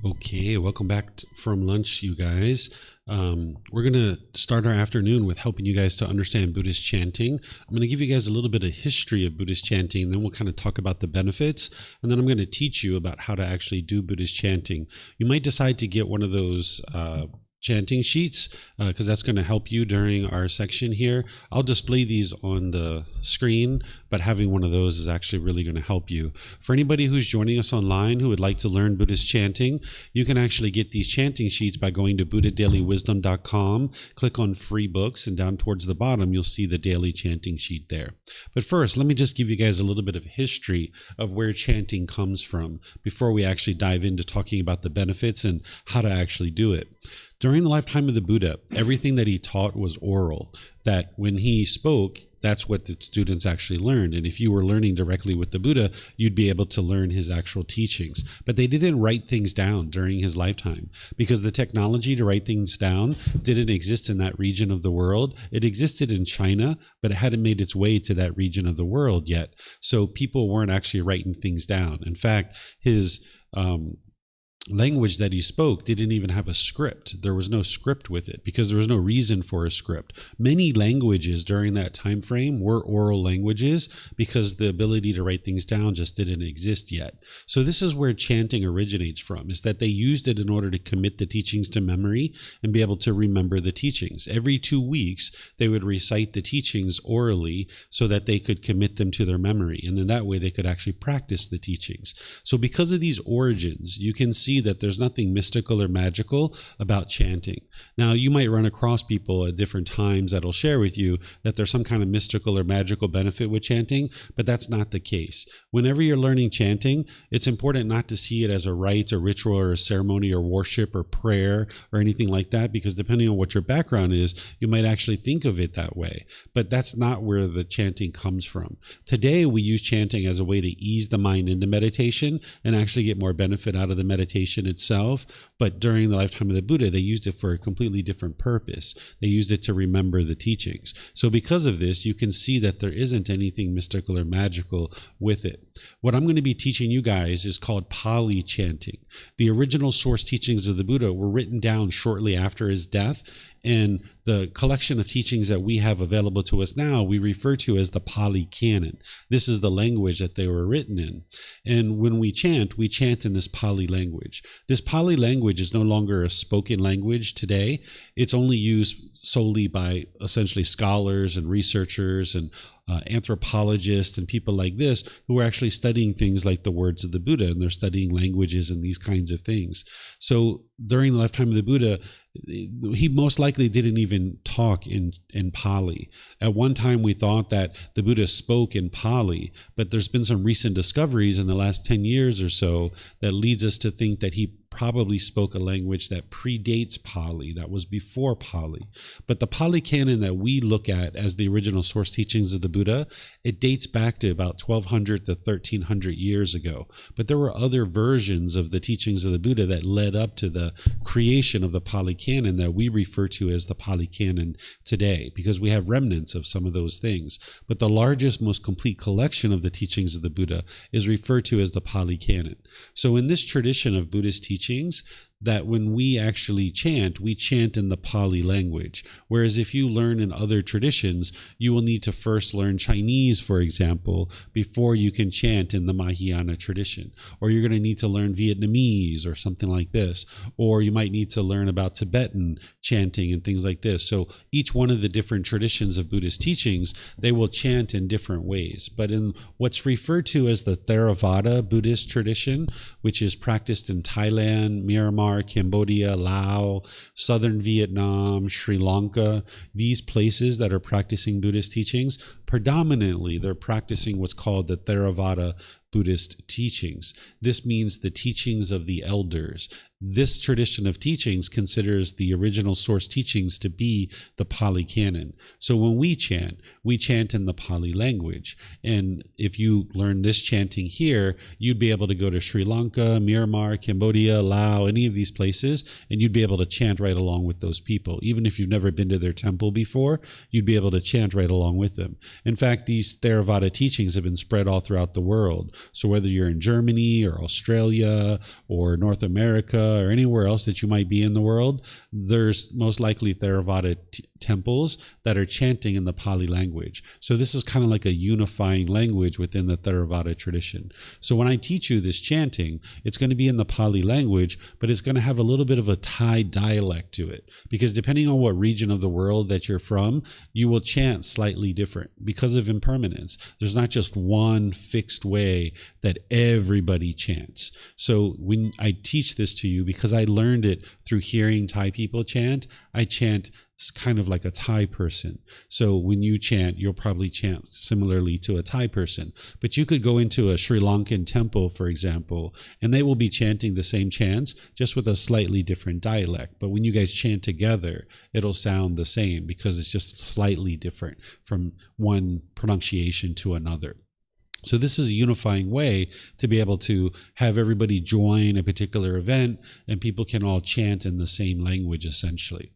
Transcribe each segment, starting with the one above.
Okay, welcome back from lunch, you guys. We're going to start our afternoon with helping you guys to understand Buddhist chanting. I'm going to give you guys a little bit of history of Buddhist chanting, then we'll kind of talk about the benefits, and then I'm going to teach you about how to actually do Buddhist chanting. You might decide to get one of those chanting sheets because that's going to help you during our section here. I'll display these on the screen, but having one of those is actually really going to help you. For anybody who's joining us online who would like to learn Buddhist chanting, you can actually get these chanting sheets by going to buddhadailywisdom.com, click on free books, and down towards the bottom you'll see the daily chanting sheet there. But first, let me just give you guys a little bit of history of where chanting comes from before we actually dive into talking about the benefits and how to actually do it. During the lifetime of the Buddha, everything that he taught was oral, that when he spoke, that's what the students actually learned. And if you were learning directly with the Buddha, you'd be able to learn his actual teachings. But they didn't write things down during his lifetime because the technology to write things down didn't exist in that region of the world. It existed in China, but it hadn't made its way to that region of the world yet. So people weren't actually writing things down. In fact, his language that he spoke didn't even have a script. There was no script with it because there was no reason for a script. Many languages during that time frame were oral languages because the ability to write things down just didn't exist yet. So this is where chanting originates from, is that they used it in order to commit the teachings to memory and be able to remember the teachings. Every 2 weeks, they would recite the teachings orally so that they could commit them to their memory. And then that way they could actually practice the teachings. So because of these origins, you can see that there's nothing mystical or magical about chanting. Now, you might run across people at different times that'll share with you that there's some kind of mystical or magical benefit with chanting, but that's not the case. Whenever you're learning chanting, it's important not to see it as a rite or ritual or a ceremony or worship or prayer or anything like that, because depending on what your background is, you might actually think of it that way. But that's not where the chanting comes from. Today, we use chanting as a way to ease the mind into meditation and actually get more benefit out of the meditation itself. But during the lifetime of the Buddha, they used it for a completely different purpose. They used it to remember the teachings. So because of this, you can see that there isn't anything mystical or magical with it. What I'm going to be teaching you guys is called Pāli chanting. The original source teachings of the Buddha were written down shortly after his death, and the collection of teachings that we have available to us now, we refer to as the Pali canon. This is the language that they were written in. And when we chant in this Pali language. This Pali language is no longer a spoken language today. It's only used solely by essentially scholars and researchers and anthropologists and people like this who are actually studying things like the words of the Buddha, and they're studying languages and these kinds of things. So during the lifetime of the Buddha, he most likely didn't even talk in Pali. At one time, we thought that the Buddha spoke in Pali, but there's been some recent discoveries in the last 10 years or so that leads us to think that he probably spoke a language that predates Pali, that was before Pali. But the Pali canon that we look at as the original source teachings of the Buddha, it dates back to about 1200 to 1300 years ago. But there were other versions of the teachings of the Buddha that led up to the creation of the Pali canon that we refer to as the Pali canon today, because we have remnants of some of those things. But the largest, most complete collection of the teachings of the Buddha is referred to as the Pali canon. So in this tradition of Buddhist teachings, that when we actually chant, we chant in the Pali language. Whereas if you learn in other traditions, you will need to first learn Chinese, for example, before you can chant in the Mahayana tradition. Or you're going to need to learn Vietnamese or something like this. Or you might need to learn about Tibetan chanting and things like this. So each one of the different traditions of Buddhist teachings, they will chant in different ways. But in what's referred to as the Theravada Buddhist tradition, which is practiced in Thailand, Myanmar, Cambodia, Laos, southern Vietnam, Sri Lanka, these places that are practicing Buddhist teachings, predominantly they're practicing what's called the Theravada Buddhist teachings. This means the teachings of the elders. This tradition of teachings considers the original source teachings to be the Pali canon. So when we chant in the Pali language. And if you learn this chanting here, you'd be able to go to Sri Lanka, Myanmar, Cambodia, Laos, any of these places, and you'd be able to chant right along with those people. Even if you've never been to their temple before, you'd be able to chant right along with them. In fact, these Theravada teachings have been spread all throughout the world. So whether you're in Germany or Australia or North America or anywhere else that you might be in the world, there's most likely Theravada temples that are chanting in the Pali language. So this is kind of like a unifying language within the Theravada tradition. So when I teach you this chanting, it's going to be in the Pali language, but it's going to have a little bit of a Thai dialect to it, because depending on what region of the world that you're from, you will chant slightly different because of impermanence. There's not just one fixed way that everybody chants. So when I teach this to you, because I learned it through hearing Thai people chant, I chant kind of like a Thai person. So when you chant, you'll probably chant similarly to a Thai person. But you could go into a Sri Lankan temple, for example, and they will be chanting the same chants, just with a slightly different dialect. But when you guys chant together, it'll sound the same because it's just slightly different from one pronunciation to another. So this is a unifying way to be able to have everybody join a particular event and people can all chant in the same language, essentially.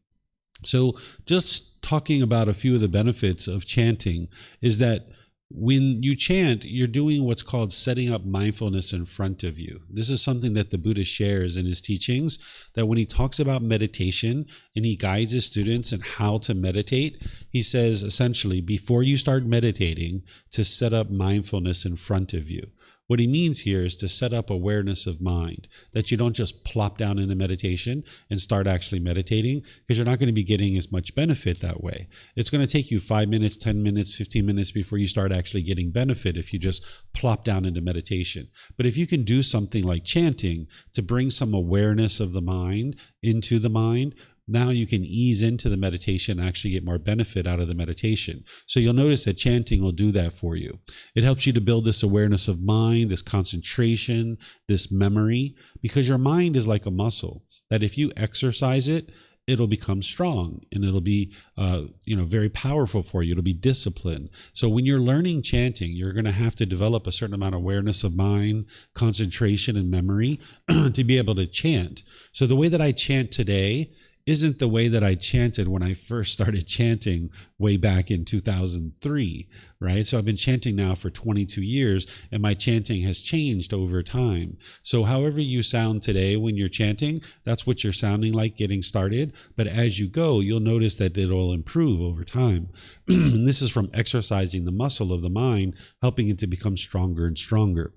So just talking about a few of the benefits of chanting is that when you chant, you're doing what's called setting up mindfulness in front of you. This is something that the Buddha shares in his teachings, that when he talks about meditation and he guides his students in how to meditate, he says essentially, before you start meditating, to set up mindfulness in front of you. What he means here is to set up awareness of mind, that you don't just plop down into meditation and start actually meditating, because you're not going to be getting as much benefit that way. It's going to take you 5 minutes, 10 minutes, 15 minutes before you start actually getting benefit if you just plop down into meditation. But if you can do something like chanting to bring some awareness of the mind into the mind, now you can ease into the meditation and actually get more benefit out of the meditation. So you'll notice that chanting will do that for you. It helps you to build this awareness of mind, this concentration, this memory, because your mind is like a muscle that if you exercise it, it'll become strong and it'll be very powerful for you. It'll be disciplined. So when you're learning chanting, you're going to have to develop a certain amount of awareness of mind, concentration, and memory to be able to chant. So the way that I chant today isn't the way that I chanted when I first started chanting way back in 2003, right? So I've been chanting now for 22 years and my chanting has changed over time. So however you sound today when you're chanting, that's what you're sounding like getting started. But as you go, you'll notice that it'll improve over time. And this is from exercising the muscle of the mind, helping it to become stronger and stronger.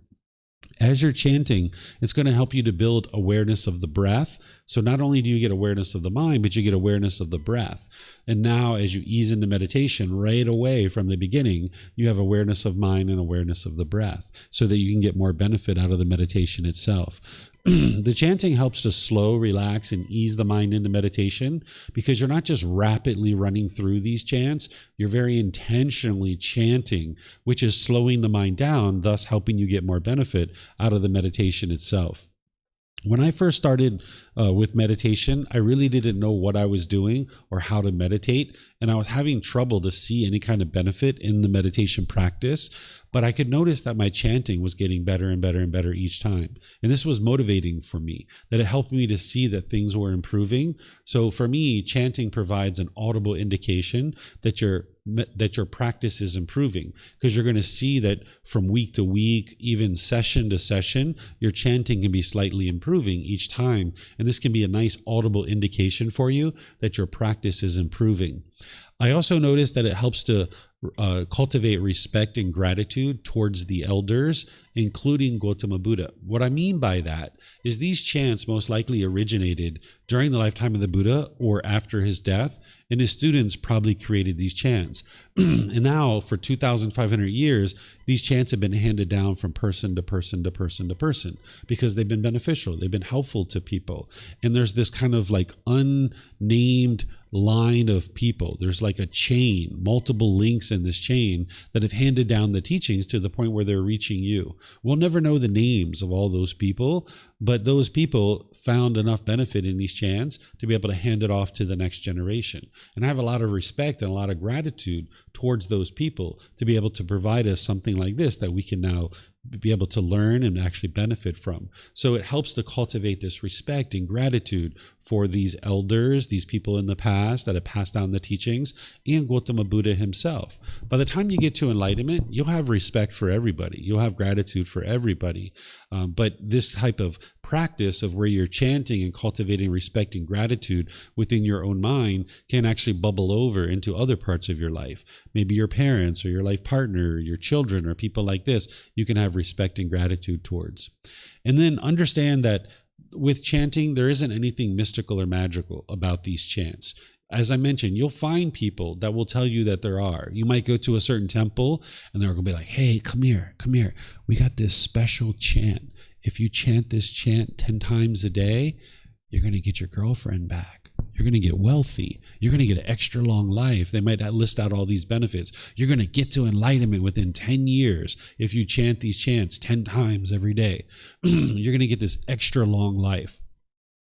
As you're chanting, it's going to help you to build awareness of the breath. So not only do you get awareness of the mind, but you get awareness of the breath. And now as you ease into meditation right away from the beginning, you have awareness of mind and awareness of the breath so that you can get more benefit out of the meditation itself. The chanting helps to slow, relax, and ease the mind into meditation because you're not just rapidly running through these chants, you're very intentionally chanting, which is slowing the mind down, thus helping you get more benefit out of the meditation itself. When I first started with meditation, I really didn't know what I was doing or how to meditate, and I was having trouble to see any kind of benefit in the meditation practice. But I could notice that my chanting was getting better and better and better each time. And this was motivating for me, that it helped me to see that things were improving. So for me, chanting provides an audible indication that your practice is improving, because you're going to see that from week to week, even session to session, your chanting can be slightly improving each time. And this can be a nice audible indication for you that your practice is improving. I also noticed that it helps to cultivate respect and gratitude towards the elders, including Gautama Buddha. What I mean by that is these chants most likely originated during the lifetime of the Buddha or after his death, and his students probably created these chants. And now for 2,500 years, these chants have been handed down from person to person to person to person because they've been beneficial. They've been helpful to people. And there's this kind of like unnamed line of people. There's like a chain, multiple links in this chain that have handed down the teachings to the point where they're reaching you. We'll never know the names of all those people, but those people found enough benefit in these chants to be able to hand it off to the next generation. And I have a lot of respect and a lot of gratitude towards those people to be able to provide us something like this that we can now be able to learn and actually benefit from. So it helps to cultivate this respect and gratitude for these elders, these people in the past that have passed down the teachings, and Gautama Buddha himself. By the time you get to enlightenment, you'll have respect for everybody. You'll have gratitude for everybody. But this type of practice of where you're chanting and cultivating respect and gratitude within your own mind can actually bubble over into other parts of your life. Maybe your parents or your life partner, or your children, or people like this, you can have respect and gratitude towards. And then understand that with chanting, there isn't anything mystical or magical about these chants. As I mentioned, you'll find people that will tell you that there are. You might go to a certain temple and they're going to be like, hey, come here. We got this special chant. If you chant this chant 10 times a day, you're going to get your girlfriend back. You're going to get wealthy. You're going to get an extra long life. They might list out all these benefits. You're going to get to enlightenment within 10 years if you chant these chants 10 times every day. You're going to get this extra long life.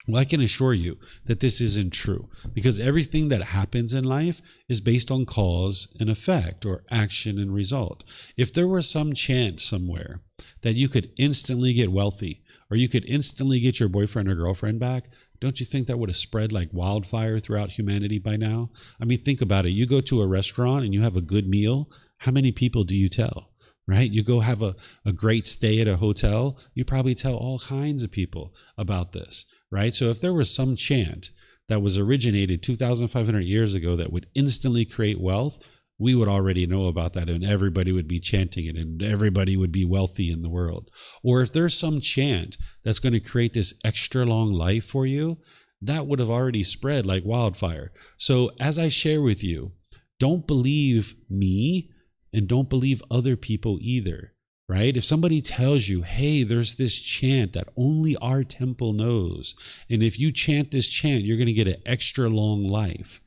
Well, I can assure you that this isn't true, because everything that happens in life is based on cause and effect, or action and result. If there were some chant somewhere that you could instantly get wealthy, or you could instantly get your boyfriend or girlfriend back, don't you think that would have spread like wildfire throughout humanity by now? I mean, think about it. You go to a restaurant and you have a good meal. How many people do you tell? Right? You go have a great stay at a hotel, you probably tell all kinds of people about this, right? So if there was some chant that was originated 2,500 years ago that would instantly create wealth, we would already know about that, and everybody would be chanting it, and everybody would be wealthy in the world. Or if there's some chant that's going to create this extra long life for you, that would have already spread like wildfire. So as I share with you, don't believe me, and don't believe other people either, right? If somebody tells you, hey, there's this chant that only our temple knows, and if you chant this chant, you're going to get an extra long life.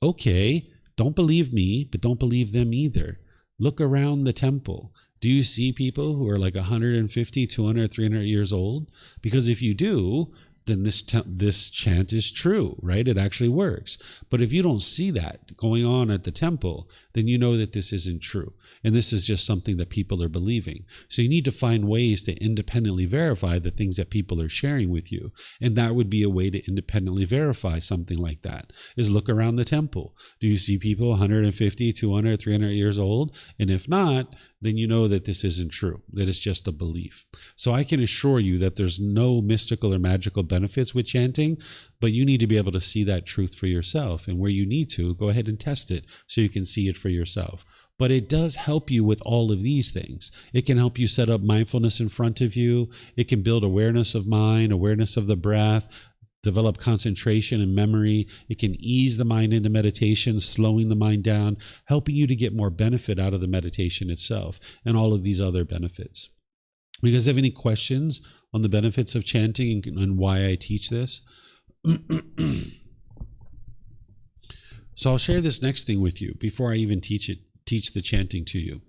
Okay, don't believe me, but don't believe them either. Look around the temple. Do you see people who are like 150, 200, 300 years old? Because if you do, then this chant is true, right? It actually works. But if you don't see that going on at the temple, then you know that this isn't true. And this is just something that people are believing. So you need to find ways to independently verify the things that people are sharing with you. And that would be a way to independently verify something like that, is look around the temple. Do you see people 150, 200, 300 years old? And if not, then you know that this isn't true, that it's just a belief. So I can assure you that there's no mystical or magical benefits with chanting, but you need to be able to see that truth for yourself. And where you need to, go ahead and test it so you can see it for yourself. But it does help you with all of these things. It can help you set up mindfulness in front of you. It can build awareness of mind, awareness of the breath, develop concentration and memory. It can ease the mind into meditation, slowing the mind down, helping you to get more benefit out of the meditation itself, and all of these other benefits. Do you guys have any questions on the benefits of chanting and why I teach this? So I'll share this next thing with you before I even teach the chanting to you.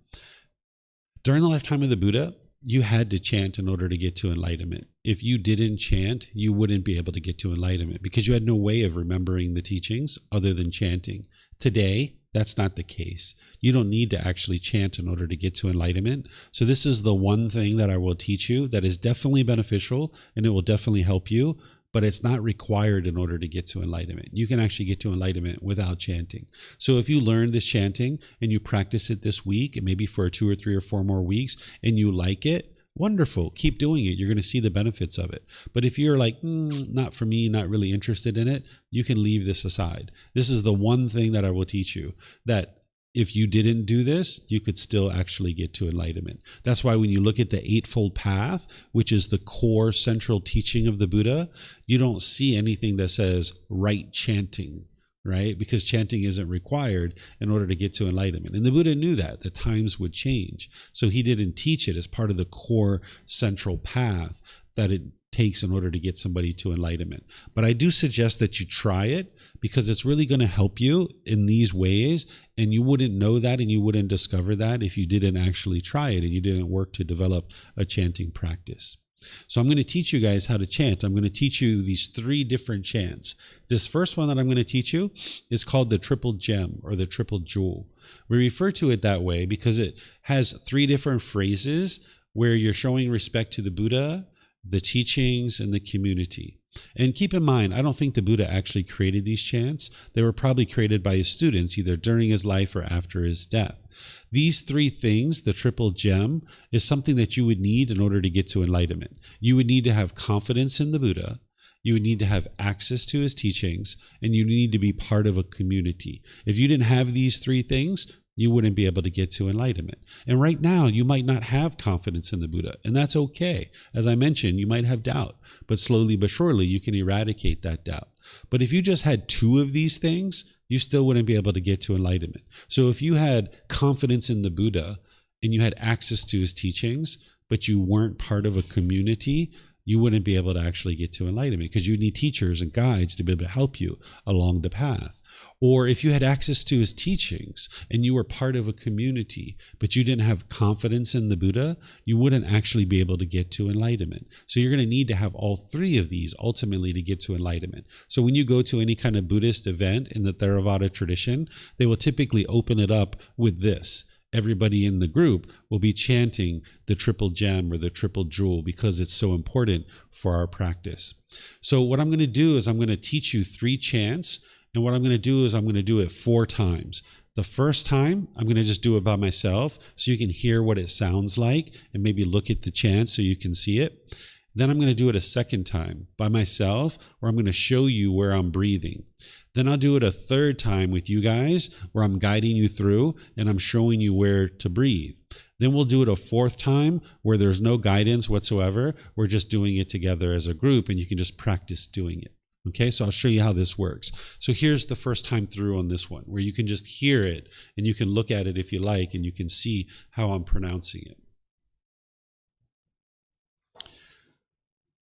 During the lifetime of the Buddha, you had to chant in order to get to enlightenment. If you didn't chant, you wouldn't be able to get to enlightenment because you had no way of remembering the teachings other than chanting. Today, that's not the case. You don't need to actually chant in order to get to enlightenment. So this is the one thing that I will teach you that is definitely beneficial, and it will definitely help you, but it's not required in order to get to enlightenment. You can actually get to enlightenment without chanting. So if you learn this chanting and you practice it this week, and maybe for 2 or 3 or 4 more weeks, and you like it, wonderful. Keep doing it. You're going to see the benefits of it. But if you're like, not for me, not really interested in it, you can leave this aside. This is the one thing that I will teach you, that if you didn't do this, you could still actually get to enlightenment. That's why when you look at the Eightfold Path, which is the core central teaching of the Buddha, you don't see anything that says right chanting, right? Because chanting isn't required in order to get to enlightenment. And the Buddha knew that the times would change. So he didn't teach it as part of the core central path that it takes in order to get somebody to enlightenment. But I do suggest that you try it, because it's really going to help you in these ways. And you wouldn't know that, and you wouldn't discover that if you didn't actually try it and you didn't work to develop a chanting practice. So I'm going to teach you guys how to chant. I'm going to teach you these 3 different chants. This first one that I'm going to teach you is called the triple gem, or the triple jewel. We refer to it that way because it has 3 different phrases where you're showing respect to the Buddha, the teachings, and the community. And keep in mind, I don't think the Buddha actually created these chants. They were probably created by his students, either during his life or after his death. These three things, the triple gem, is something that you would need in order to get to enlightenment. You would need to have confidence in the Buddha. You would need to have access to his teachings, and you need to be part of a community. If you didn't have these three things, you wouldn't be able to get to enlightenment. And right now, you might not have confidence in the Buddha, and that's okay. As I mentioned, you might have doubt, but slowly but surely, you can eradicate that doubt. But if you just had two of these things, you still wouldn't be able to get to enlightenment. So if you had confidence in the Buddha and you had access to his teachings, but you weren't part of a community, you wouldn't be able to actually get to enlightenment because you need teachers and guides to be able to help you along the path. Or if you had access to his teachings and you were part of a community, but you didn't have confidence in the Buddha, you wouldn't actually be able to get to enlightenment. So you're going to need to have all three of these ultimately to get to enlightenment. So when you go to any kind of Buddhist event in the Theravada tradition, they will typically open it up with this. Everybody in the group will be chanting the triple gem or the triple jewel because it's so important for our practice. So what I'm going to do is I'm going to teach you three chants. And what I'm going to do is I'm going to do it 4 times. The first time, I'm going to just do it by myself so you can hear what it sounds like and maybe look at the chant so you can see it. Then I'm going to do it a second time by myself, where I'm going to show you where I'm breathing. Then I'll do it a third time with you guys, where I'm guiding you through and I'm showing you where to breathe. Then we'll do it a fourth time where there's no guidance whatsoever. We're just doing it together as a group, and you can just practice doing it. Okay, so I'll show you how this works. So here's the first time through on this one, where you can just hear it and you can look at it if you like, and you can see how I'm pronouncing it.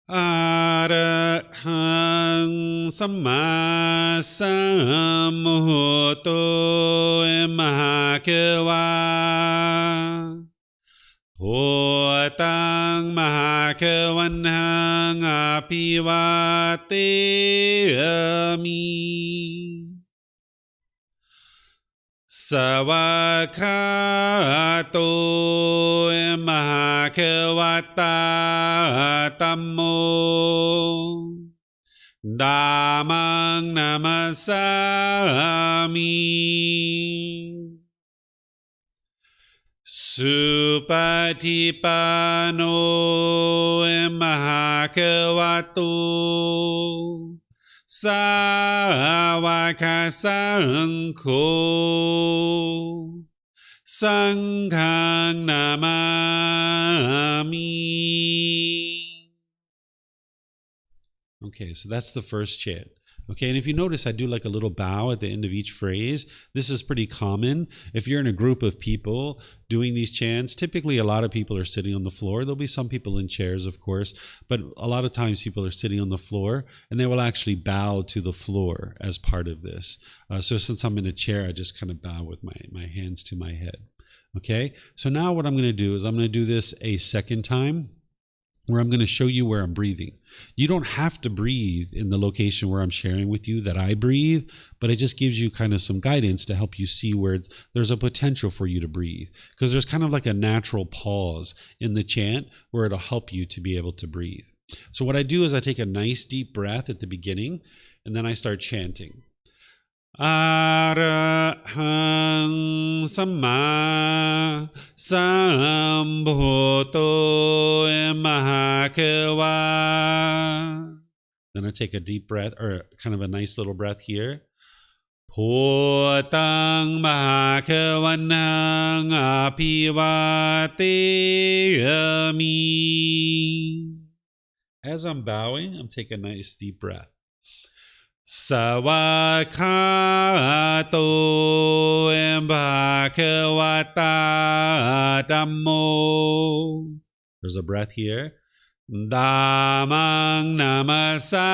Arahang Samma Sambuddho Mahakawa Bhutang Mahakavanhang Apivateyami Savakato Mahakavata Tammo Dhammang Namasami Supatipano Mahakavato Sāvaka Saṅkho Saṅghang Namami. Okay, so that's the first chant. Okay, and if you notice, I do like a little bow at the end of each phrase. This is pretty common. If you're in a group of people doing these chants, typically a lot of people are sitting on the floor. There'll be some people in chairs, of course, but a lot of times people are sitting on the floor, and they will actually bow to the floor as part of this. So since I'm in a chair, I just kind of bow with my hands to my head. Okay, so now what I'm going to do is I'm going to do this a second time, where I'm going to show you where I'm breathing. You don't have to breathe in the location where I'm sharing with you that I breathe, but it just gives you kind of some guidance to help you see where there's a potential for you to breathe. Because there's kind of like a natural pause in the chant where it'll help you to be able to breathe. So what I do is I take a nice deep breath at the beginning, and then I start chanting. Arahang Samma Sambuddho Mahakawa. Then I take a deep breath, or kind of a nice little breath here. Bhutang Mahakavanhang Apivateyami. As I'm bowing, I'm taking a nice deep breath. Savakato Bhagavata Dhammo. There's a breath here. Dhammang Namasami.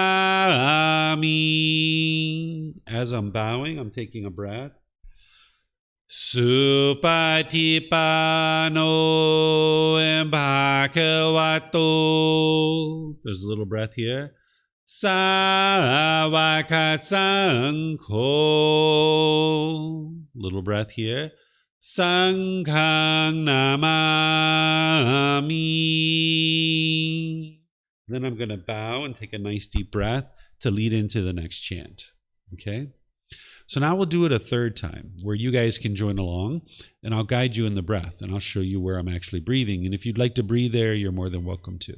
As I'm bowing, I'm taking a breath. Supatipano Bhagavato. There's a little breath here. Sāvaka Saṅkho. Little breath here. Sanghang namami. Then I'm going to bow and take a nice deep breath to lead into the next chant. Okay? So now we'll do it a third time where you guys can join along, and I'll guide you in the breath, and I'll show you where I'm actually breathing. And if you'd like to breathe there, you're more than welcome to.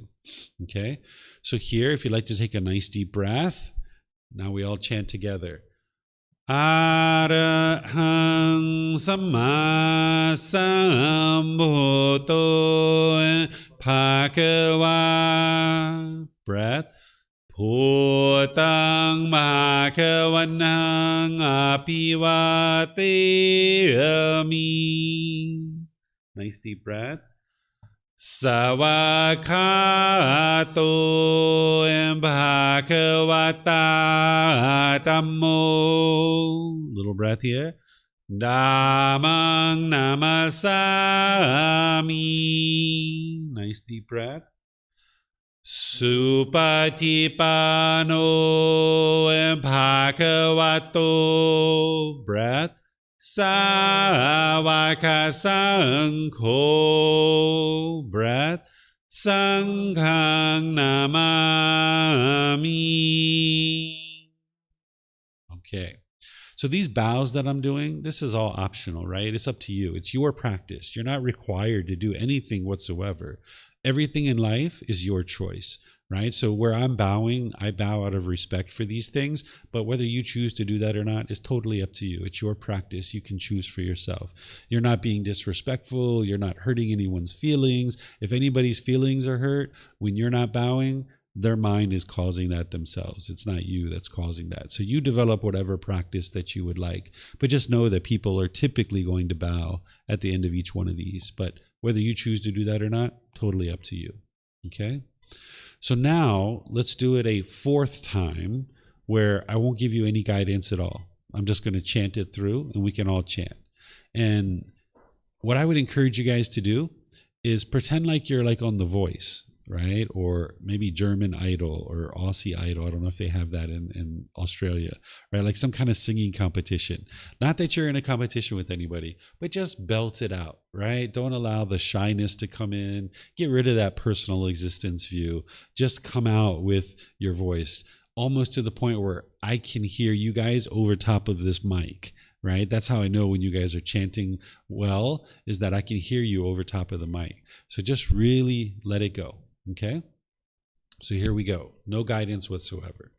Okay? So here, if you'd like to take a nice deep breath, now we all chant together. Arahang Samma Sambuddho Bhagava. Breath. Bhutang Bhagavanang Apivateyami. Nice deep breath. Savakato Bhagavata Dhammo. Little breath here. Dhammang namasami. Nice deep breath. Supatipano Bhagavato. Breath. Savaka Sankho. Breath. Sanghang namami. Okay. So these bows that I'm doing, this is all optional, right? It's up to you. It's your practice. You're not required to do anything whatsoever. Everything in life is your choice, right? So where I'm bowing, I bow out of respect for these things, but whether you choose to do that or not is totally up to you. It's your practice. You can choose for yourself. You're not being disrespectful. You're not hurting anyone's feelings. If anybody's feelings are hurt when you're not bowing, their mind is causing that themselves. It's not you that's causing that. So you develop whatever practice that you would like, but just know that people are typically going to bow at the end of each one of these. But whether you choose to do that or not, totally up to you. Okay? So now let's do it a fourth time where I won't give you any guidance at all. I'm just going to chant it through and we can all chant. And what I would encourage you guys to do is pretend like you're like on The Voice, right? Or maybe German Idol or Aussie Idol. I don't know if they have that in Australia, right? Like some kind of singing competition. Not that you're in a competition with anybody, but just belt it out, right? Don't allow the shyness to come in. Get rid of that personal existence view. Just come out with your voice, almost to the point where I can hear you guys over top of this mic, right? That's how I know when you guys are chanting well, is that I can hear you over top of the mic. So just really let it go. Okay, so here we go. No guidance whatsoever.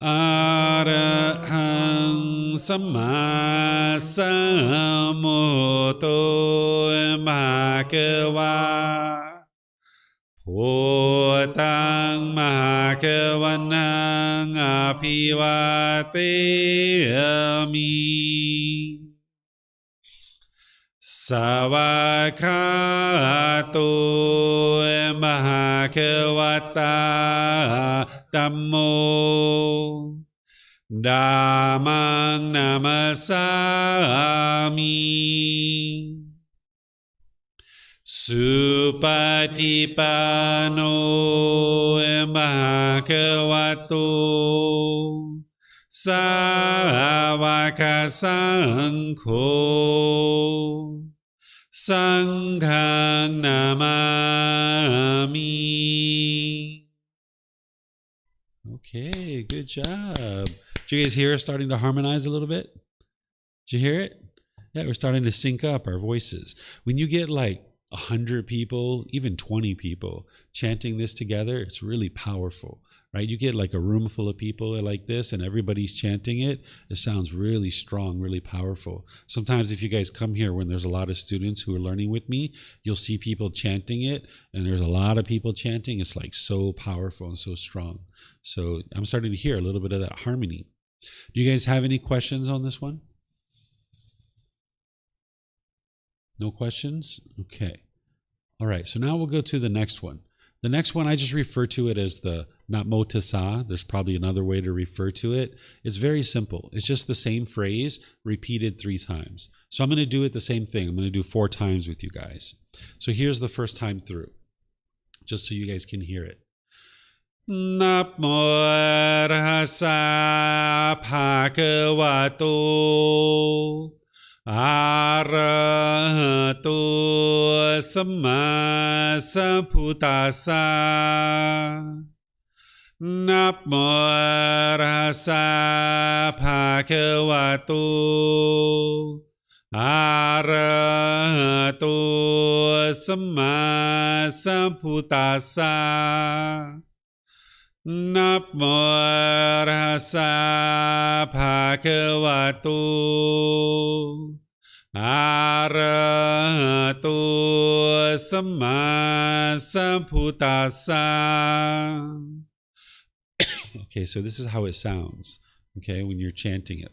Arahang Samma Sambuddho Bhagava. Bhutang Bhagavanang Apivateyami. Savakato Bhagavata Dhammo. Dhammang namasami. Supatipano Bhagavato. Savaka Sankho. Sanghang namami. Okay, good job. Did you guys hear us starting to harmonize a little bit? Did you hear it? Yeah, we're starting to sync up our voices. When you get like 100 people, even 20 people chanting this together, it's really powerful, right? You get like a room full of people like this and everybody's chanting it. It sounds really strong, really powerful. Sometimes if you guys come here when there's a lot of students who are learning with me, you'll see people chanting it and there's a lot of people chanting. It's like so powerful and so strong. So I'm starting to hear a little bit of that harmony. Do you guys have any questions on this one? No questions? Okay. All right. So now we'll go to the next one. The next one, I just refer to it as the Namo Tassa. There's probably another way to refer to it. It's very simple. It's just the same phrase repeated 3 times. So I'm going to do it the same thing. I'm going to do 4 times with you guys. So here's the first time through, just so you guys can hear it. Namo Tassa Bhagavato Arahato Samma Sambuddhassa. Namo Tassa Bhagavato Arahato Samma Sambuddhassa. Namo Tassa Bhagavato Arahato Samma Sambuddhassa. Okay, so this is how it sounds, okay, when you're chanting it.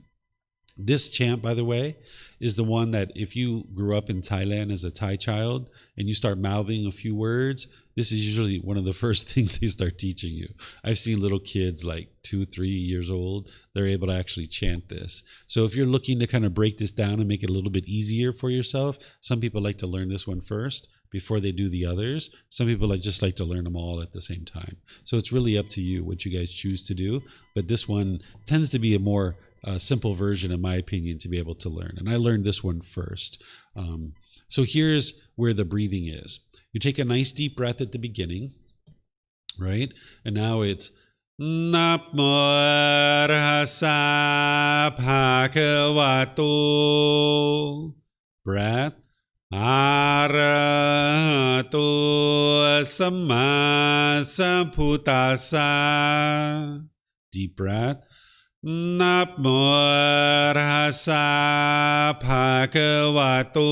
This chant, by the way, is the one that if you grew up in Thailand as a Thai child and you start mouthing a few words, this is usually one of the first things they start teaching you. I've seen little kids like 2-3 years old, they're able to actually chant this. So if you're looking to kind of break this down and make it a little bit easier for yourself, some people like to learn this one first before they do the others. Some people just like to learn them all at the same time. So it's really up to you what you guys choose to do. But this one tends to be a more simple version, in my opinion, to be able to learn. And I learned this one first. So here's where the breathing is. You take a nice deep breath at the beginning, right? And now it's Namo Tassa Bhagavato. Breath. Arahato Samma Sambuddhassa. Deep breath. Namo Tassa Bhagavato.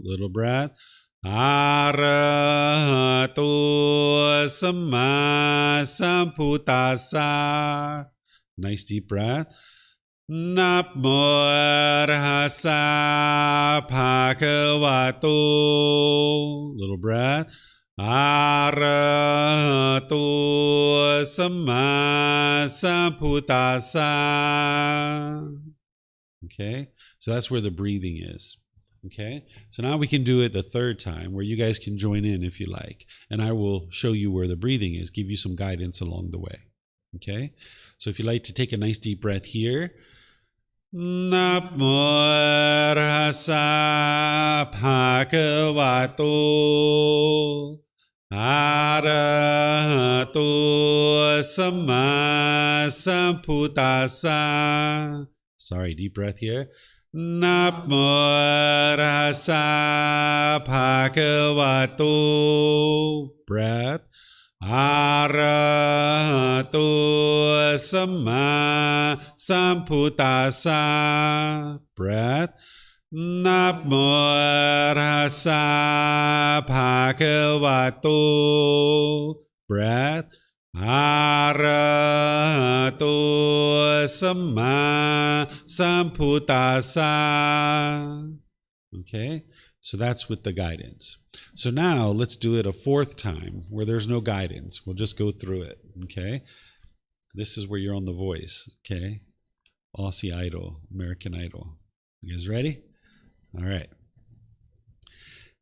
Little breath. Arahato Samma Sambuddhassa. Nice deep breath. Namo Tassa Bhagavato. Little breath. Arahato Samma Sambuddhassa. Okay, so that's where the breathing is. Okay, so now we can do it a third time where you guys can join in if you like. And I will show you where the breathing is, give you some guidance along the way. Okay, so if you like to take a nice deep breath here. Namo Tassa Bhagavato Arahato Samma Sambuddhassa. Sorry, deep breath here. Namo Tassa Bhagavato. Breath. Arahato Samma Sambuddhassa. Breath. Namo Tassa Bhagavato. Breath. Arahato Samma Sambuddhassa. Okay, so that's with the guidance. So now let's do it a fourth time where there's no guidance. We'll just go through it. Okay, this is where you're on The Voice. Okay, Aussie Idol, American Idol. You guys ready? All right.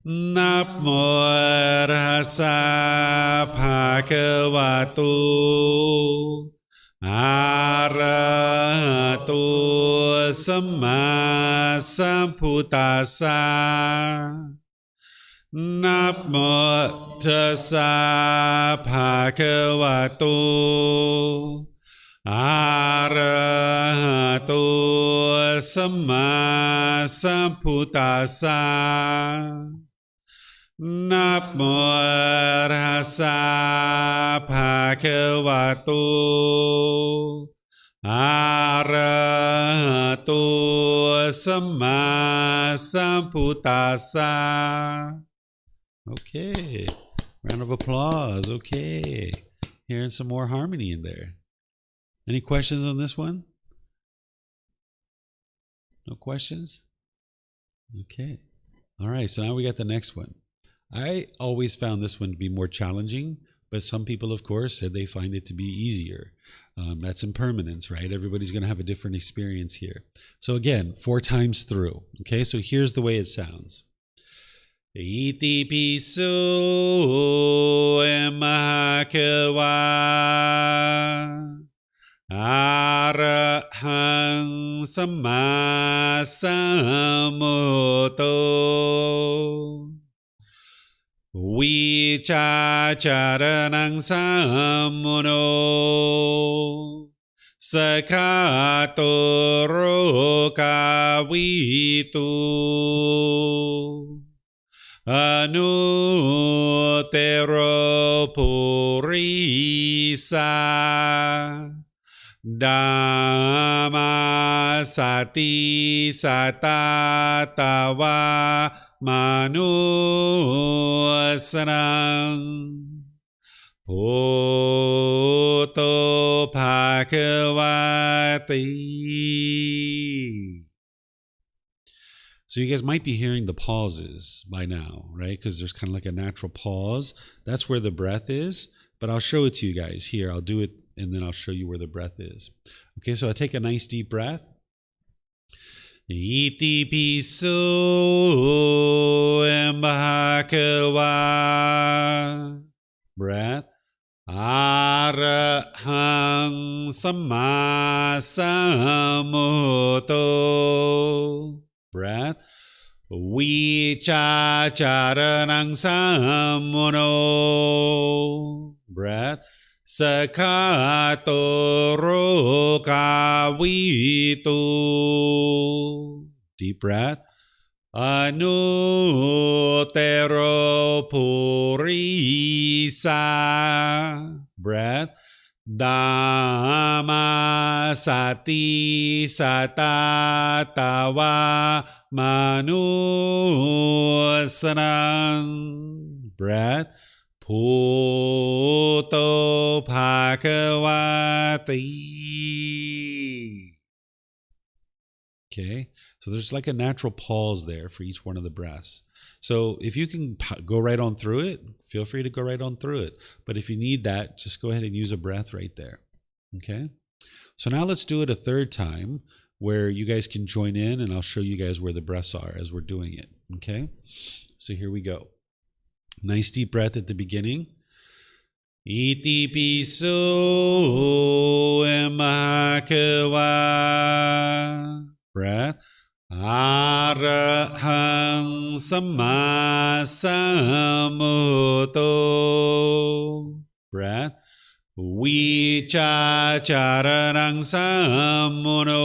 Namo Tassa Bhagavato Arahato Samma Sambuddhassa. Namo Tassa Bhagavato Arahato Samma Sambuddhassa. Namo Tassa Bhagavato Arahato Samma Sambuddhassa. Okay, round of applause. Okay, hearing some more harmony in there. Any questions on this one? No questions? Okay. All right, so now we got the next one. I always found this one to be more challenging, but some people, of course, said they find it to be easier. That's impermanence, right? Everybody's going to have a different experience here. So again, 4 times through. Okay, so here's the way it sounds. Iti piso emakawa arahang samma sammuto vichacharanang sammuno sakhato rokavitu anutero purisa Dhamma sati satatawa manusanang Bhutto bhagavati. So you guys might be hearing the pauses by now, right? Because there's kind of like a natural pause. That's where the breath is. But I'll show it to you guys here. I'll do it and then I'll show you where the breath is. Okay, so I take a nice deep breath. Iti piso embhakava. Breath. Arahang samma sammuto. Breath. Vichacharanang sammuno. Breath. Sakhato rokavitu. Deep breath. Anutero purisa. Breath. Dhamma sati satatawa manusanang. Breath. Bhutto bhagavati. Okay, so there's like a natural pause there for each one of the breaths. So if you can go right on through it, feel free to go right on through it. But if you need that, just go ahead and use a breath right there. Okay, so now let's do it a third time where you guys can join in and I'll show you guys where the breaths are as we're doing it. Okay, so here we go. Nice deep breath at the beginning. Iti piso embhakava. Breath. Arahang samma sammuto. Breath. Vichacharanang sammuno.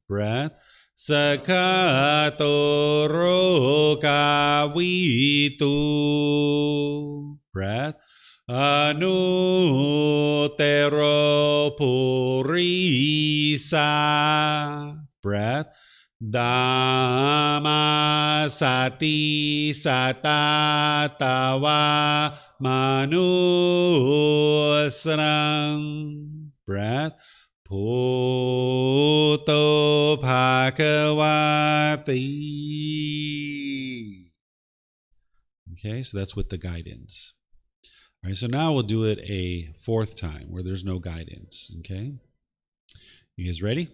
Breath. Sakhato rokavitu. Breath. Anutero purisa. Breath. Dhamma sati satatawa manusanang. Breath. Bhutto bhagavati. Okay, so that's with the guidance. All right, so now we'll do it a fourth time where there's no guidance. Okay, you guys ready?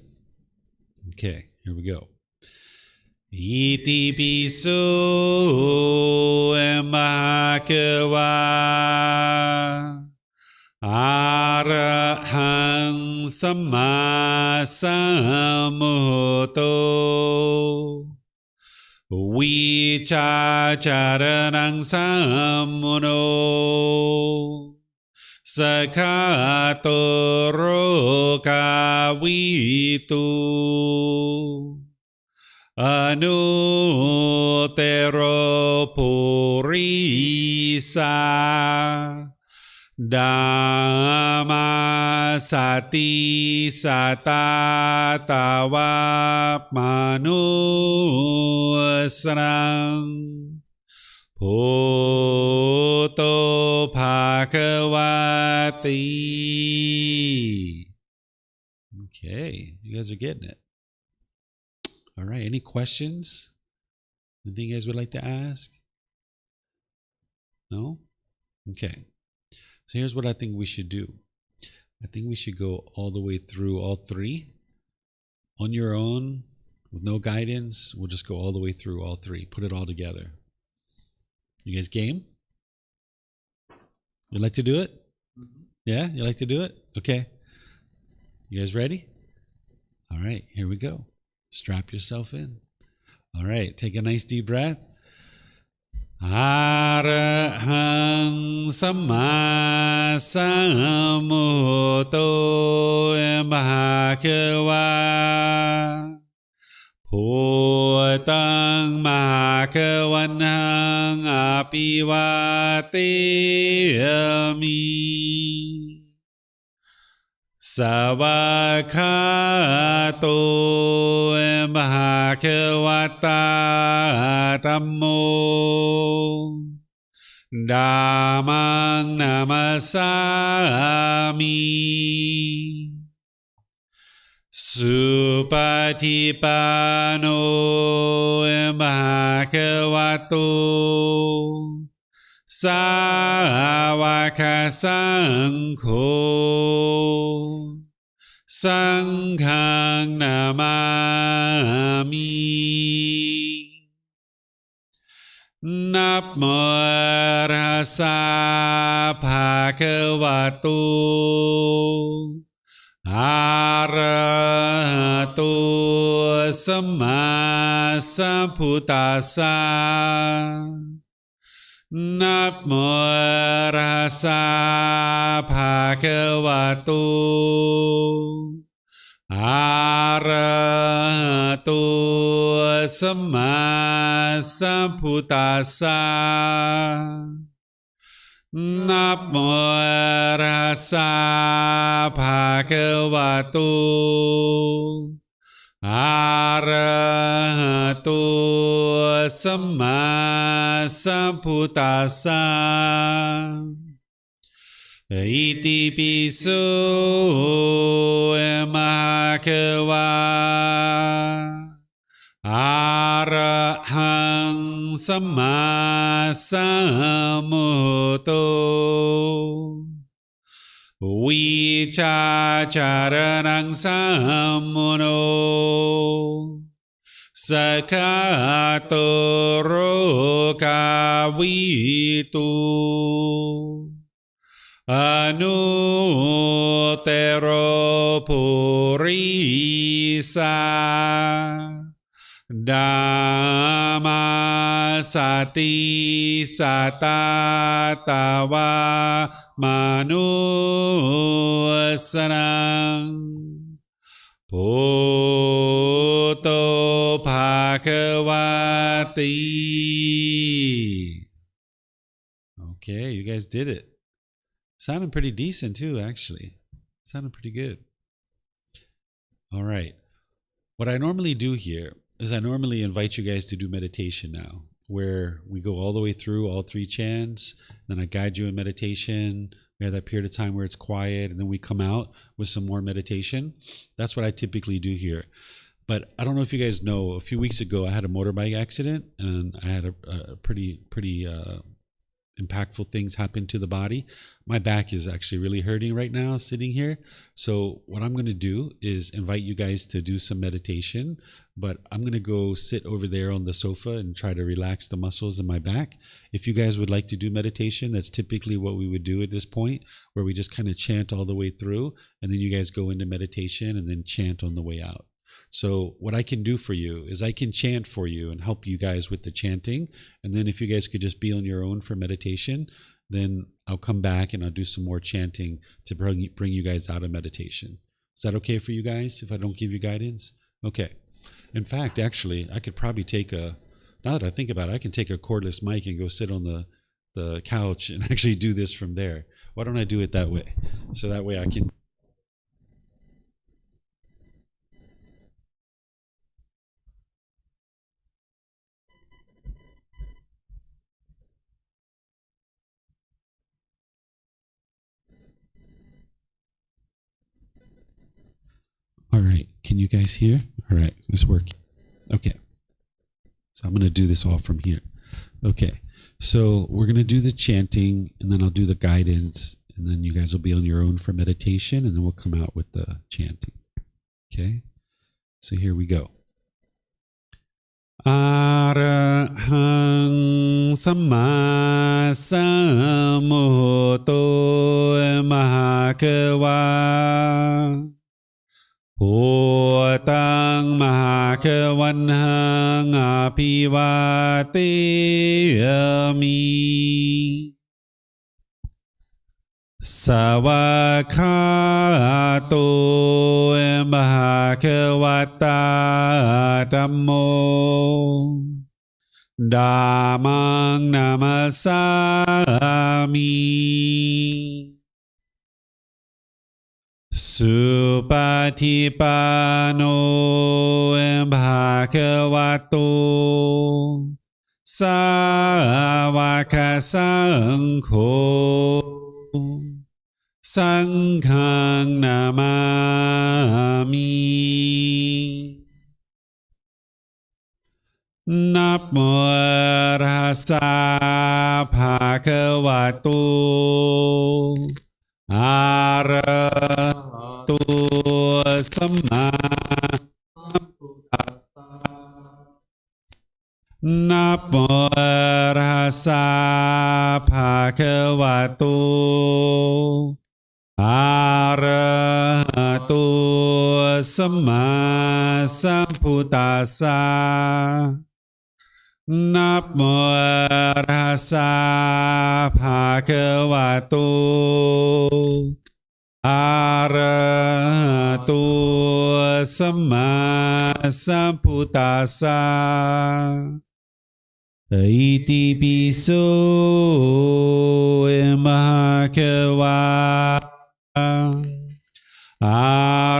Okay, here we go. Iti piso embhakava. Arahang samma sammuto. Vichacharanang sammuno. Sakhato rokavitu. Anutero purisa. Dhamma sati satatawa manusanang. Bhutto bhagavati. Okay, you guys are getting it. All right, any questions? Anything you guys would like to ask? No? Okay. So here's what I think we should do. I think we should go all the way through all three on your own with no guidance. We'll just go all the way through all three. Put it all together. You guys game? You like to do it? Mm-hmm. Yeah? You like to do it? Okay. You guys ready? All right, here we go. Strap yourself in. All right, take a nice deep breath. Arahang Samma Sambuddho Bhagava Bhutang Bhagavanang Apivateyami Savakato Bhagavata Dhammo Dhammang Namasami Supatipano Bhagavato Sāvaka Saṅkho Saṅghang Namami Namo Tassa Bhagavato Arahato Samma Sambuddhassa Namo Tassa Bhagavato Arahato Samma Sambuddhassa Namo Tassa Bhagavato Arahato Samma Sambuddhassa Iti piso Bhagava Arahang Samma Sambuddho Vicacaranang Sammuno Sakatoro Kavitu Anutero Purisa Dhamma Sati Satatawa Manusanang Bhutto Bhagavati. Okay, you guys did it. Sounding pretty decent too, actually. Sounding pretty good. All right. What I normally do here is I normally invite you guys to do meditation now, where we go all the way through all three chants, then I guide you in meditation. We have that period of time where it's quiet, and then we come out with some more meditation. That's what I typically do here. But I don't know if you guys know, a few weeks ago I had a motorbike accident, and I had a pretty impactful things happen to the body. My back is actually really hurting right now sitting here. So what I'm going to do is invite you guys to do some meditation, but I'm going to go sit over there on the sofa and try to relax the muscles in my back. If you guys would like to do meditation, that's typically what we would do at this point, where we just kind of chant all the way through, and then you guys go into meditation and then chant on the way out. So what I can do for you is I can chant for you and help you guys with the chanting. And then if you guys could just be on your own for meditation, then I'll come back and I'll do some more chanting to bring you guys out of meditation. Is that okay for you guys if I don't give you guidance? Okay. In fact, actually, I could probably now that I think about it, I can take a cordless mic and go sit on the couch and actually do this from there. Why don't I do it that way? So that way I can... All right, can you guys hear? All right, it's working. Okay, so I'm going to do this all from here. Okay, so we're going to do the chanting, and then I'll do the guidance, and then you guys will be on your own for meditation, and then we'll come out with the chanting. Okay, so here we go. Arahang Samma Sambuddho Bhagava Bhutang วันหังอภิวาเตมิสวากขาโตมหาควตาธัมโมธัมมังนามัสสามิสุปฏิปันโนภะคะวะโตสาวกสังโฆสังฆังนามามินะโมตัสสะภะคะวะโตอะระหะโตสัมมาสัมพุทธัสสะนะโมตัสสะภะคะวะโตอะระหะโตสัมมาสัมพุทธัสสะนะโมตัสสะภะคะวะโตอะระหะโตสัมมาสัมพุทธัสสะอิติปิโสมหะควาอะ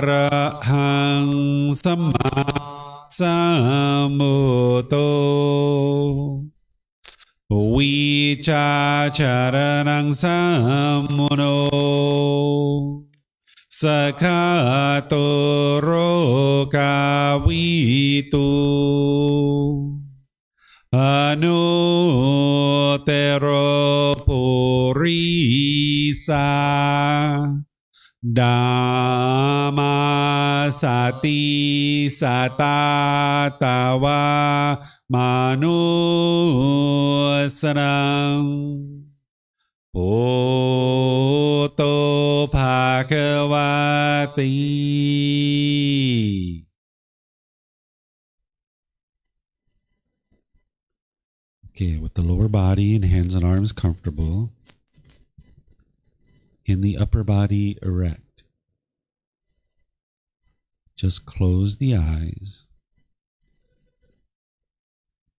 ระหังสัมมาสัมพุทโธวิชาจารณังสัมมุโนสัคขะโตโรกาวิตุอนุเตโรปุริสาธัมมาสติสัตตาตาวามนุสนังปุตโตภะคะวะติ Okay, with the lower body and hands and arms comfortable, and the upper body erect. Just close the eyes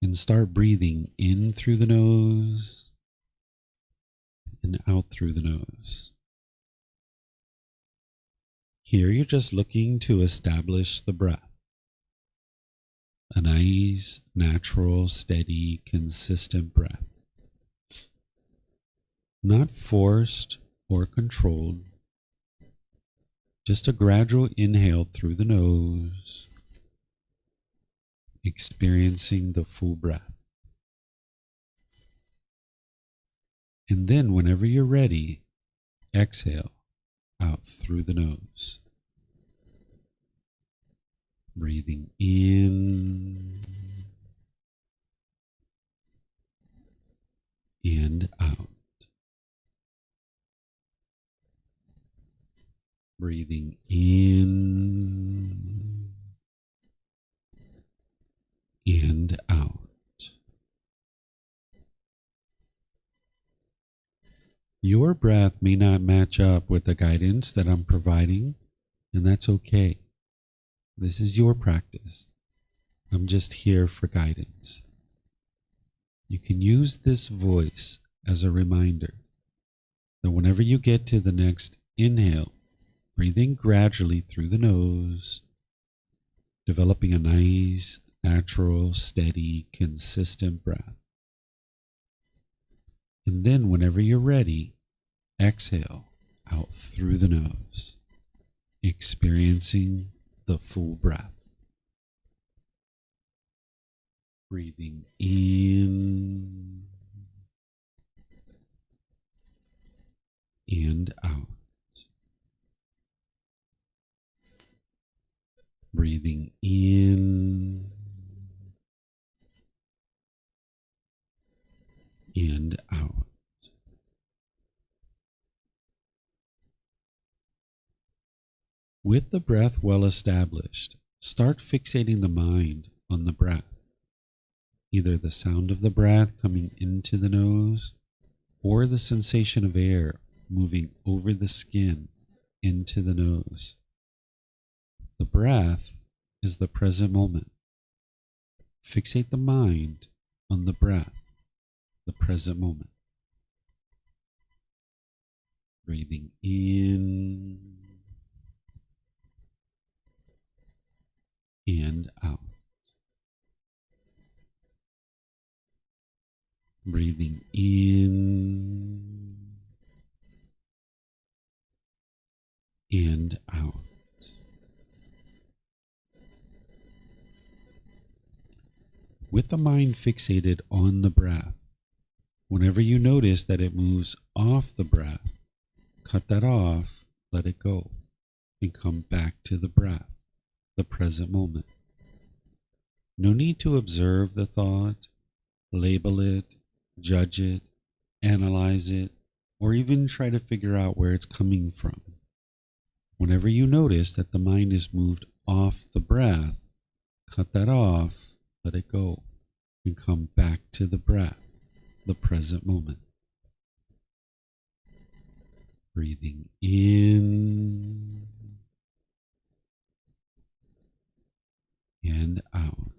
and start breathing in through the nose and out through the nose. Here you're just looking to establish the breath. A nice, natural, steady, consistent breath. Not forced or controlled. Just a gradual inhale through the nose, experiencing the full breath. And then whenever you're ready, exhale out through the nose. Breathing in and out. Breathing in and out. Your breath may not match up with the guidance that I'm providing, and that's okay. This is your practice. I'm just here for guidance. You can use this voice as a reminder that whenever you get to the next inhale, breathe in gradually through the nose, developing a nice, natural, steady, consistent breath. And then whenever you're ready, exhale out through the nose, experiencing the full breath. Breathing in and out. Breathing in and out. With the breath well established, start fixating the mind on the breath, either the sound of the breath coming into the nose or the sensation of air moving over the skin into the nose. The breath is the present moment. Fixate the mind on the breath, the present moment. Breathing in and out. Breathing in and out. With the mind fixated on the breath, whenever you notice that it moves off the breath, cut that off, let it go, and come back to the breath, the present moment. No need to observe the thought, label it, judge it, analyze it, or even try to figure out where it's coming from. Whenever you notice that the mind is moved off the breath, cut that off, let it go, and come back to the breath, the present moment. Breathing in and out.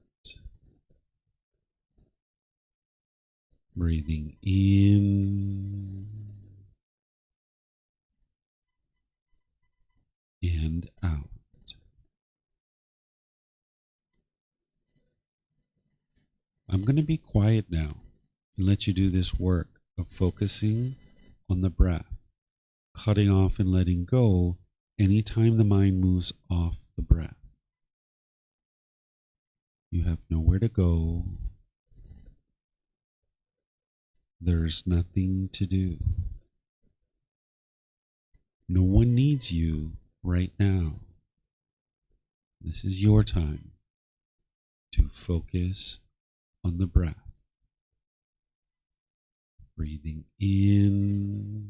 Breathing in and out. I'm going to be quiet now and let you do this work of focusing on the breath, cutting off and letting go anytime the mind moves off the breath. You have nowhere to go. There's nothing to do. No one needs you right now. This is your time to focus on the breath. Breathing in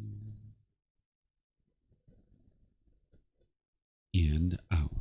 and out.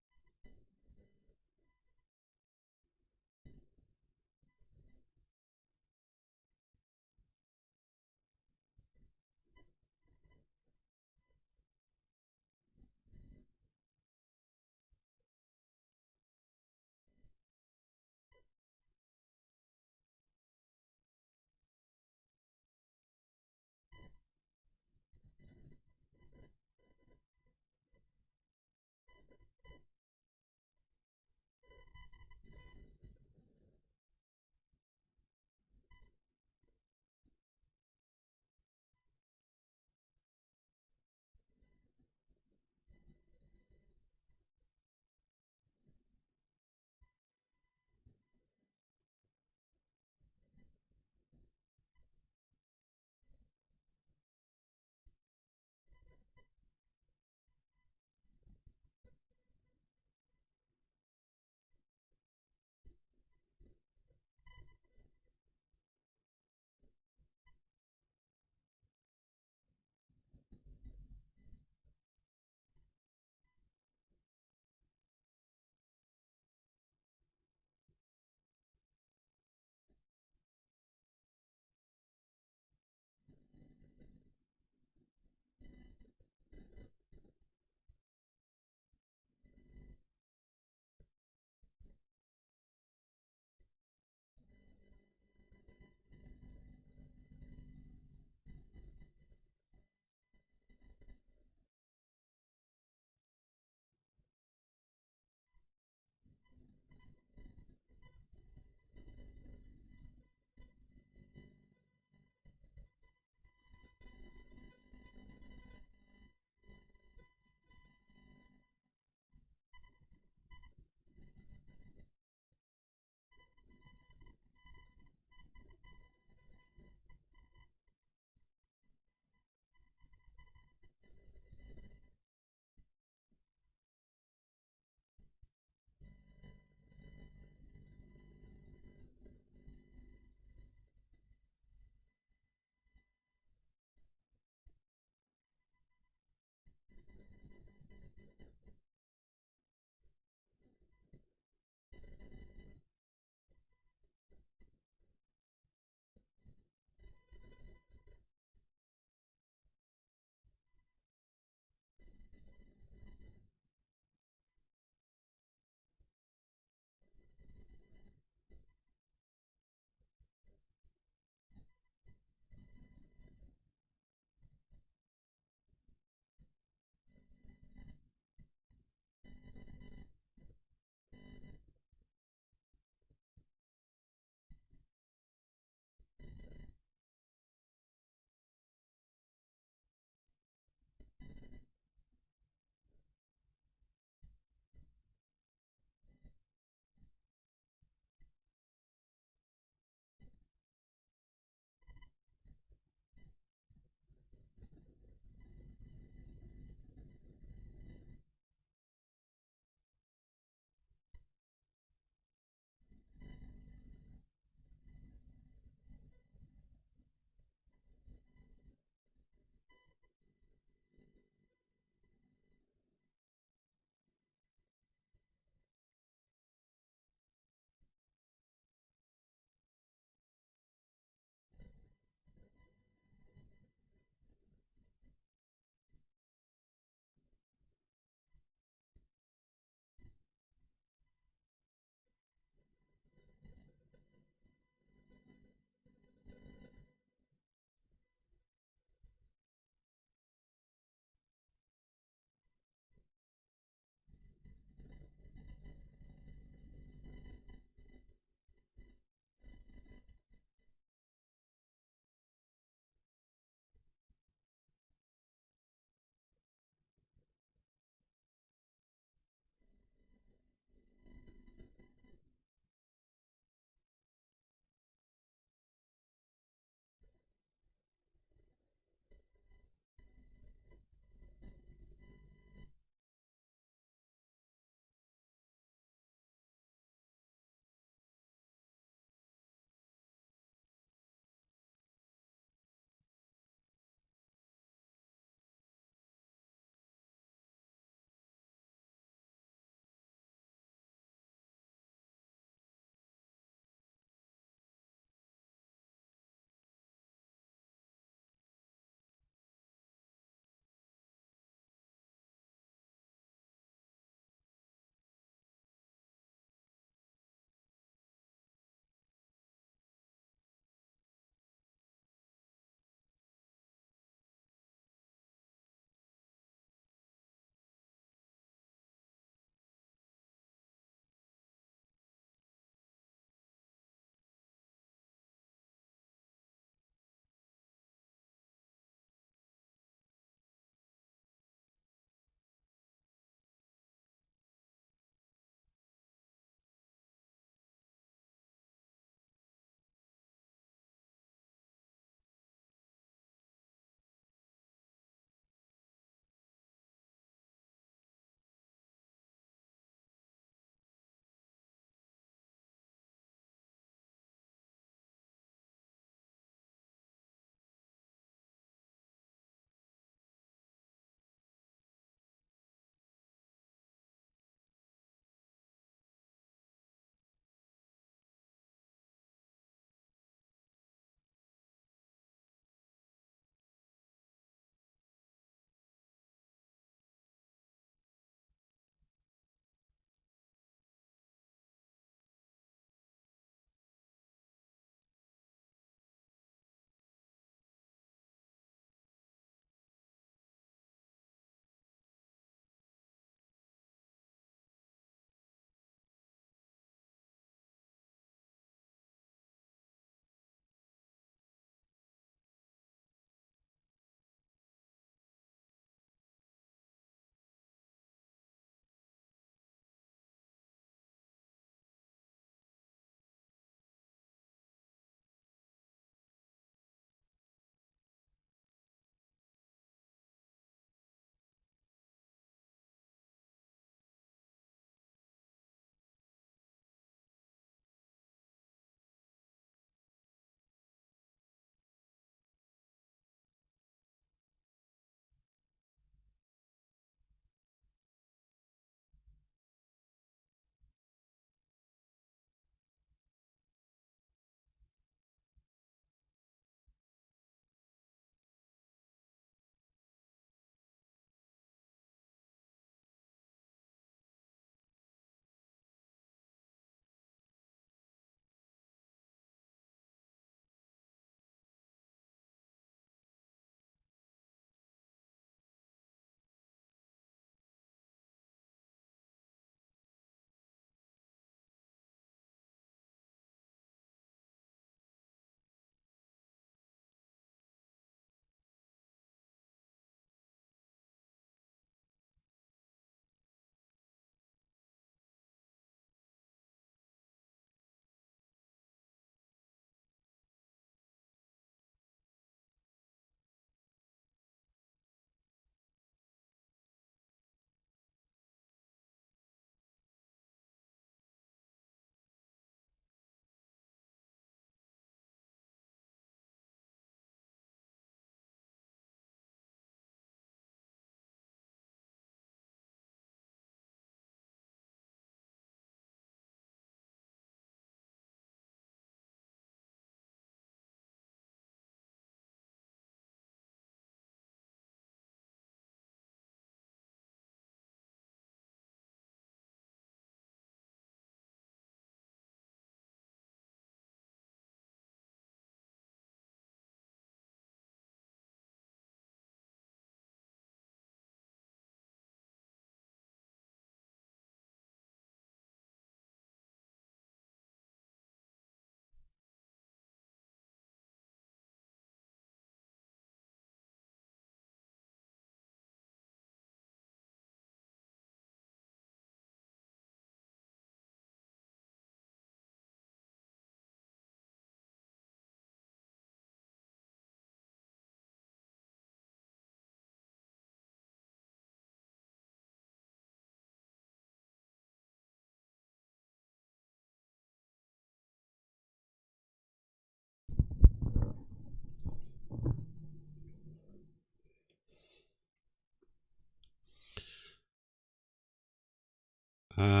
อะ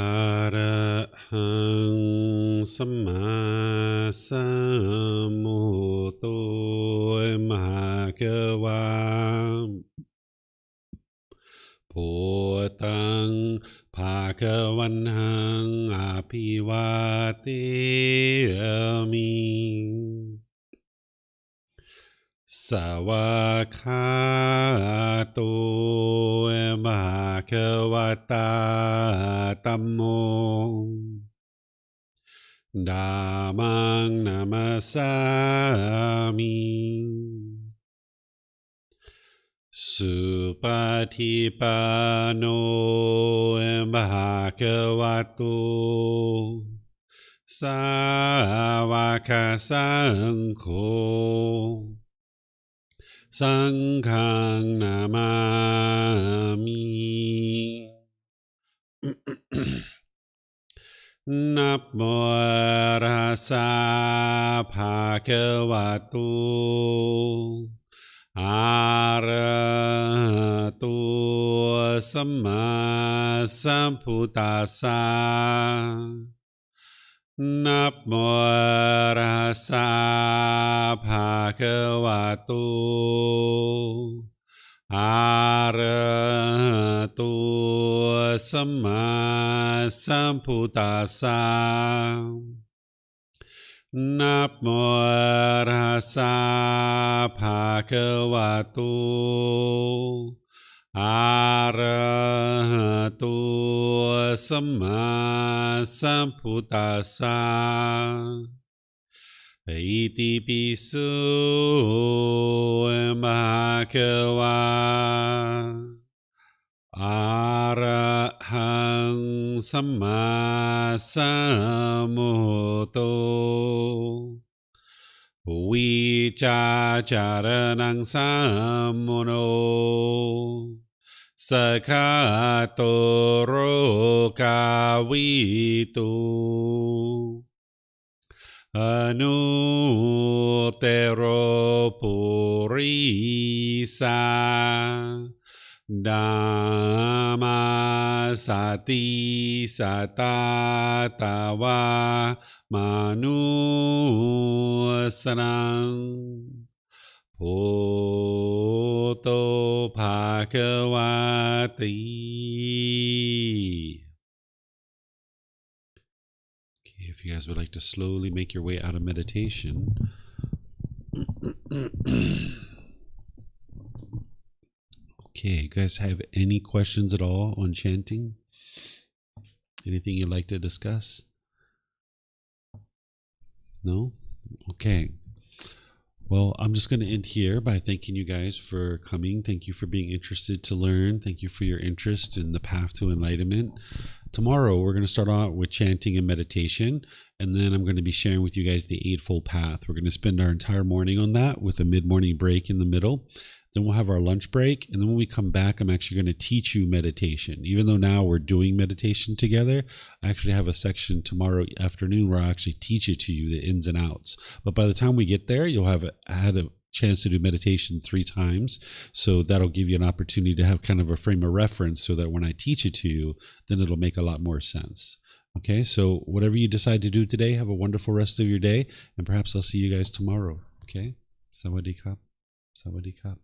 ระหังสัมมาสัมพุทโธมหะวาพุทธังภาคะวันหังอภิวาเทมิสวากขาโตภะคะวะตาธัมโมธัมมังนัมสสามิสุปฏิปันโนภะคะวะโตสาวกสังโฆสังฆังนามามินะโมตัสสะภะคะวะโตอะระหะโตสัมมาสัมพุทธัสสะนะโมตัสสะภะคะวะโตอะระหะโตสัมมาสัมพุทธัสสะนะโมตัสสะภะคะวะโตอะระหะโตสัมมาสัมพุทธัสสะอิติปิโสภะคะวะอะระหังสัมมาสัมพุทโธวิจาจารณังสัมโมโนสกขาโตโรกาวิตุอนุเตโรปุริสาดัมมาสติสัตตาตาวามนุสนังพุทโธภะคะวะติ If you guys would like to slowly make your way out of meditation, okay, you guys have any questions at all on chanting? Anything you'd like to discuss? No? Okay. Well, I'm just going to end here by thanking you guys for coming. Thank you for being interested to learn. Thank you for your interest in the path to enlightenment. Tomorrow, we're going to start out with chanting and meditation, and then I'm going to be sharing with you guys the Eightfold Path. We're going to spend our entire morning on that with a mid-morning break in the middle. Then we'll have our lunch break, and then when we come back, I'm actually going to teach you meditation. Even though now we're doing meditation together, I actually have a section tomorrow afternoon where I actually teach it to you, the ins and outs. But by the time we get there, you'll have had a chance to do meditation 3 times. So that'll give you an opportunity to have kind of a frame of reference so that when I teach it to you, then it'll make a lot more sense. Okay, so whatever you decide to do today, have a wonderful rest of your day, and perhaps I'll see you guys tomorrow. Okay? Sawadee Kap. Sawadee Kap.